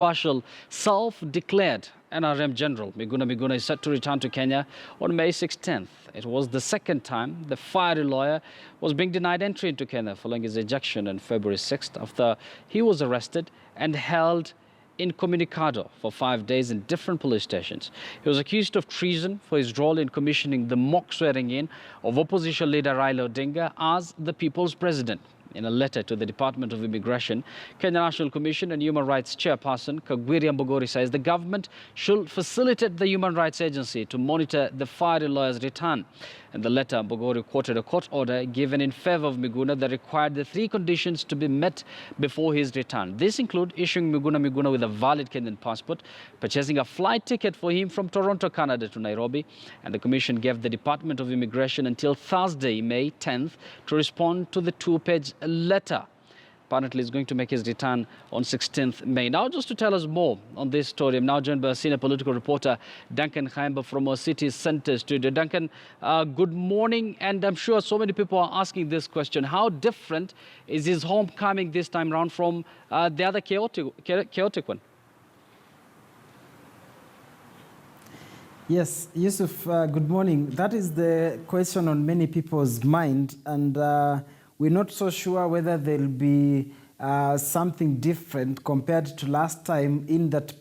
Partial self-declared NRM General Miguna Miguna is set to return to Kenya on May 16th. It was the second time the fiery lawyer was being denied entry into Kenya following his ejection on February 6th after he was arrested and held incommunicado for 5 days in different police stations. He was accused of treason for his role in commissioning the mock swearing-in of opposition leader Raila Odinga as the people's president. In a letter to the Department of Immigration, Kenya National Commission and Human Rights Chairperson Kagwiri Mbogori says the government should facilitate the Human Rights Agency to monitor the fiery lawyer's return. In the letter, Mbogori quoted a court order given in favor of Miguna that required the 3 conditions to be met before his return. These include issuing Miguna with a valid Kenyan passport, purchasing a flight ticket for him from Toronto, Canada to Nairobi, and the Commission gave the Department of Immigration until Thursday, May 10th, to respond to the 2-page letter. Apparently, he's going to make his return on 16th May. Now, just to tell us more on this story, I'm now joined by a senior political reporter, Duncan Khaimba, from our city centre studio. Duncan, good morning. And I'm sure so many people are asking this question. How different is his homecoming this time round from the other chaotic one? Yes, Yusuf, good morning. That is the question on many people's mind. And we're not so sure whether there'll be something different compared to last time, in that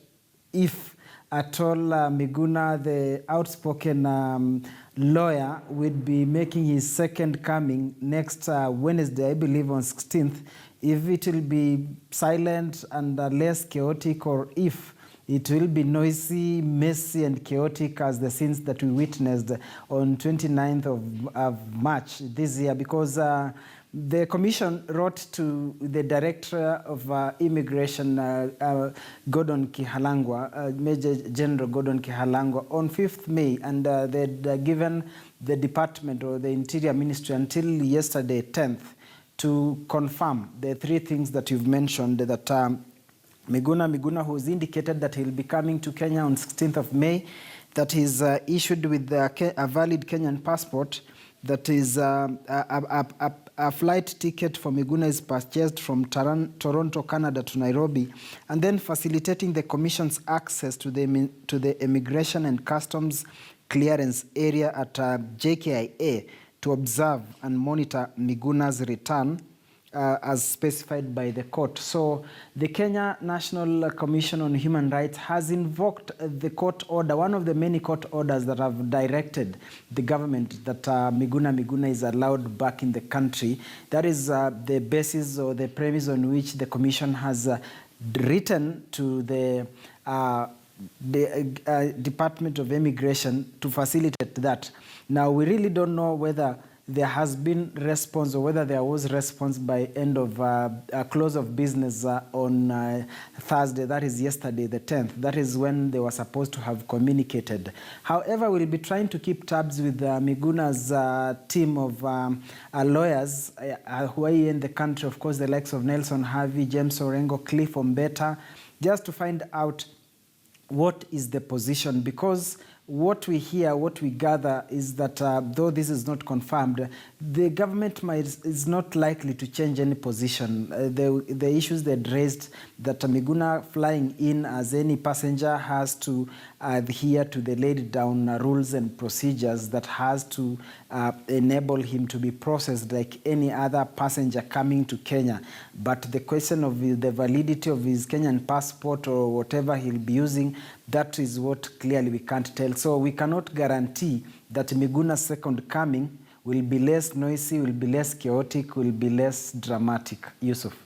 if at all Miguna, the outspoken lawyer, would be making his second coming next Wednesday, I believe on 16th, if it will be silent and less chaotic, or if it will be noisy, messy and chaotic as the scenes that we witnessed on 29th of March this year, because the Commission wrote to the Director of Immigration, Gordon Kihalangwa, Major General Gordon Kihalangwa, on 5th May, and they'd given the department or the Interior Ministry until yesterday, 10th, to confirm the 3 things that you've mentioned, that Miguna, who's indicated that he'll be coming to Kenya on 16th of May, that he's issued with a valid Kenyan passport, that is a flight ticket for Miguna is purchased from Toronto, Canada to Nairobi, and then facilitating the Commission's access to the Immigration and Customs Clearance area at JKIA to observe and monitor Miguna's return as specified by the court. So the Kenya National Commission on Human Rights has invoked the court order, one of the many court orders that have directed the government that Miguna is allowed back in the country. That is the basis or the premise on which the commission has written to the Department of Immigration to facilitate that. Now, we really don't know whether there has been response or whether there was response by end of close of business on Thursday, that is yesterday, the 10th. That is when they were supposed to have communicated. However, we'll be trying to keep tabs with Miguna's team of lawyers who are in the country, of course, the likes of Nelson Harvey, James Orengo, Cliff Ombeta, just to find out what is the position, because what we hear, what we gather is that though this is not confirmed, the government is not likely to change any position. The issues they raised, that Miguna flying in as any passenger has to adhere to the laid down rules and procedures that has to enable him to be processed like any other passenger coming to Kenya. But the question of the validity of his Kenyan passport or whatever he'll be using, that is what clearly we can't tell. So we cannot guarantee that Miguna's second coming will be less noisy, will be less chaotic, will be less dramatic. Yusuf.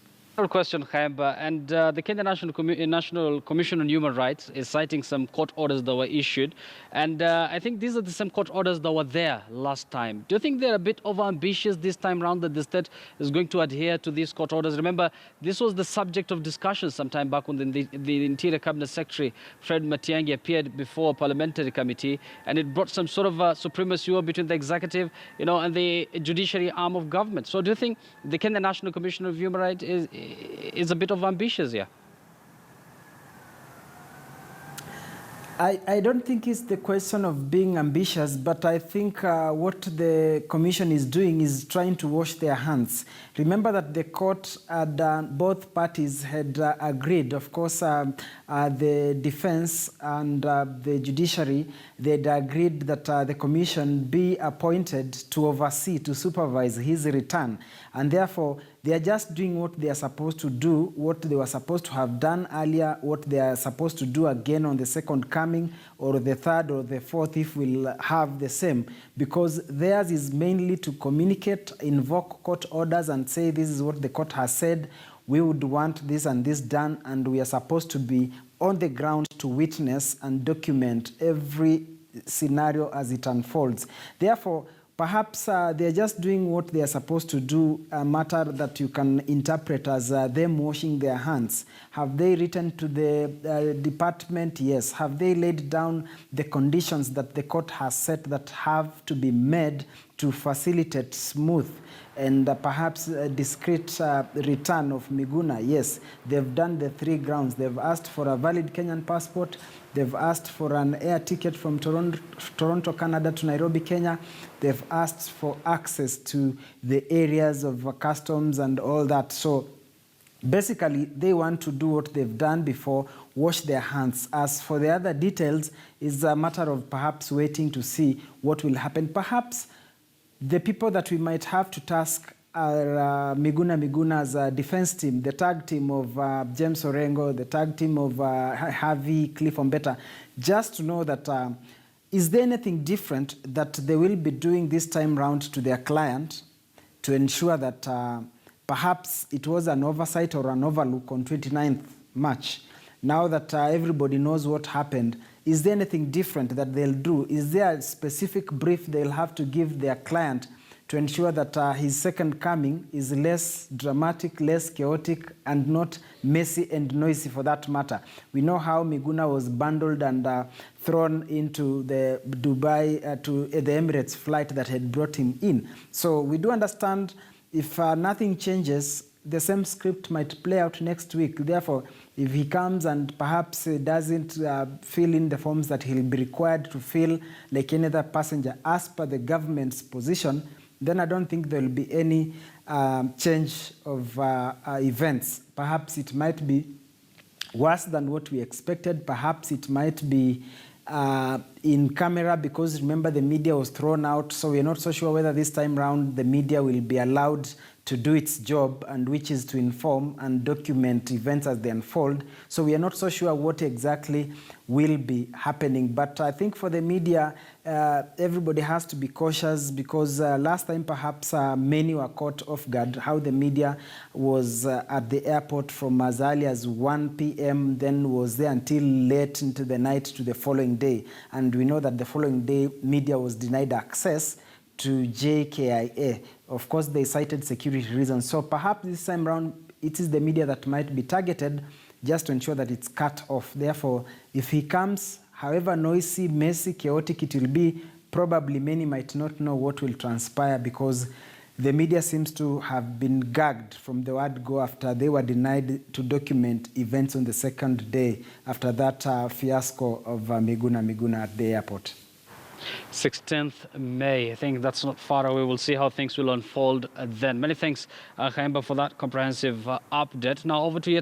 Question, Khaimba, and the Kenya National Commission on Human Rights is citing some court orders that were issued, and I think these are the same court orders that were there last time. Do you think they're a bit overambitious this time around, that the state is going to adhere to these court orders? Remember, this was the subject of discussion sometime back when the Interior Cabinet Secretary, Fred Matiang'i, appeared before a parliamentary committee, and it brought some sort of supremacy between the executive, and the judiciary arm of government. So do you think the Kenya National Commission of Human Rights is a bit of ambitious here? I don't think it's the question of being ambitious, but I think what the commission is doing is trying to wash their hands. Remember that the court and both parties had agreed, of course, the defense and the judiciary, they'd agreed that the commission be appointed to oversee, to supervise his return. And therefore, they are just doing what they are supposed to do, what they were supposed to have done earlier, what they are supposed to do again on the second coming, or the third or the fourth, if we'll have the same. Because theirs is mainly to communicate, invoke court orders and say this is what the court has said, we would want this and this done, and we are supposed to be on the ground to witness and document every scenario as it unfolds. Therefore, perhaps they're just doing what they are supposed to do, a matter that you can interpret as them washing their hands. Have they written to the department? Yes. Have they laid down the conditions that the court has set that have to be made to facilitate smooth and perhaps a discreet return of Miguna? Yes. They've done the 3 grounds. They've asked for a valid Kenyan passport. They've asked for an air ticket from Toronto, Canada to Nairobi, Kenya. They've asked for access to the areas of customs and all that. So basically, they want to do what they've done before, wash their hands. As for the other details, it's a matter of perhaps waiting to see what will happen. Perhaps the people that we might have to task are Miguna Miguna's defense team, the tag team of James Orengo, the tag team of Harvey, Cliff Ombeta, just to know that is there anything different that they will be doing this time round to their client to ensure that perhaps it was an oversight or an overlook on 29th March. Now that everybody knows what happened, is there anything different that they'll do? Is there a specific brief they'll have to give their client to ensure that his second coming is less dramatic, less chaotic, and not messy and noisy for that matter? We know how Miguna was bundled and thrown into the Dubai, to the Emirates flight that had brought him in. So we do understand if nothing changes, the same script might play out next week. Therefore, if he comes and perhaps doesn't fill in the forms that he'll be required to fill like any other passenger as per the government's position, then I don't think there will be any change of events. Perhaps it might be worse than what we expected. Perhaps it might be in camera, because remember the media was thrown out, so we're not so sure whether this time round the media will be allowed to do its job, and which is to inform and document events as they unfold. So we are not so sure what exactly will be happening. But I think for the media, everybody has to be cautious, because last time perhaps many were caught off guard, how the media was at the airport from as early as 1 p.m., then was there until late into the night to the following day. And we know that the following day, media was denied access to JKIA. Of course, they cited security reasons. So perhaps this time around, it is the media that might be targeted just to ensure that it's cut off. Therefore, if he comes, however noisy, messy, chaotic it will be, probably many might not know what will transpire, because the media seems to have been gagged from the word go after they were denied to document events on the second day after that fiasco of Miguna Miguna at the airport. 16th May. I think that's not far away. We'll see how things will unfold then. Many thanks, Khaimba, for that comprehensive update. Now over to yet